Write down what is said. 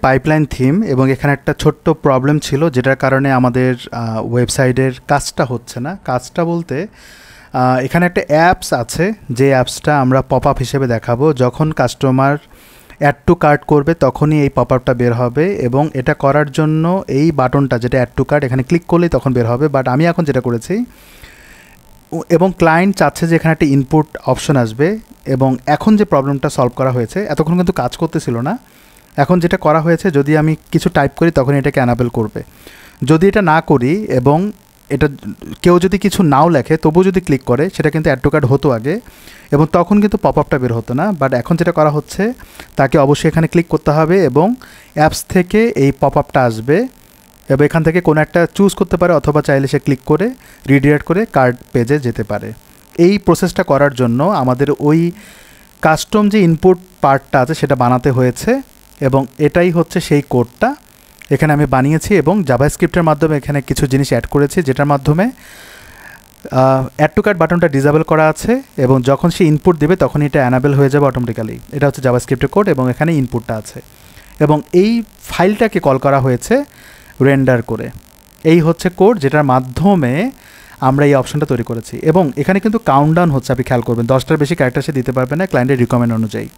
Pipeline theme এবং এখানে একটা ছোট্ট প্রবলেম ছিল যেটার কারণে আমাদের ওয়েবসাইটের কাজটা হচ্ছে না। কাজটা বলতে এখানে একটা অ্যাপস আছে, যে অ্যাপসটা আমরা পপ আপ হিসেবে দেখাবো। যখন কাস্টমার অ্যাড টু কার্ট করবে তখনই এই পপ আপটা বের হবে, এবং এটা করার জন্য এই বাটনটা যেটা অ্যাড টু কার্ট এখানে ক্লিক করলেই তখন বের হবে। বাট আমি এখন যেটা করেছি, এবং ক্লায়েন্ট চাচ্ছে যে এখানে একটা ইনপুট অপশন আসবে, এবং এখন যে প্রবলেমটা সলভ করা হয়েছে, এতক্ষণ কিন্তু কাজ করতেছিল না, এখন যেটা করা হয়েছে যদি আমি কিছু টাইপ করি তখন এটাকে অ্যানাবেল করবে। যদি এটা না করি এবং এটা কেউ যদি কিছু নাও লেখে তবুও যদি ক্লিক করে, সেটা কিন্তু অ্যাড টু কার্ট হতো আগে, এবং তখন কিন্তু পপ আপটা বের হতো না। বাট এখন যেটা করা হচ্ছে, তাকে অবশ্যই এখানে ক্লিক করতে হবে এবং অ্যাপস থেকে এই পপ আপটা আসবে, এবং এখান থেকে কোনো একটা চুজ করতে পারে, অথবা চাইলে সে ক্লিক করে রিডিরেক্ট করে কার্ড পেজে যেতে পারে। এই প্রসেসটা করার জন্য আমাদের ওই কাস্টম যে ইনপুট পার্টটা আছে সেটা বানাতে হয়েছে, এবং এটাই হচ্ছে সেই কোডটা এখানে আমি বানিয়েছি, এবং জাভাস্ক্রিপ্টের মাধ্যমে এখানে কিছু জিনিস অ্যাড করেছি, যেটার মাধ্যমে অ্যাড টু কার্ট বাটনটা ডিসেবল করা আছে, এবং যখন সে ইনপুট দেবে তখন এটা অ্যানাবেল হয়ে যাবে অটোমেটিক্যালি। এটা হচ্ছে জাভাস্ক্রিপ্টের কোড, এবং এখানে ইনপুটটা আছে, এবং এই ফাইলটাকে কল করা হয়েছে রেন্ডার করে। এই হচ্ছে কোড যেটার মাধ্যমে আমরা এই অপশনটা তৈরি করেছি, এবং এখানে কিন্তু কাউন্টডাউন হচ্ছে, আপনি খেয়াল করবেন 10টার বেশি ক্যারেক্টার সে দিতে পারবে না ক্লায়েন্টের রিকমেন্ড অনুযায়ী।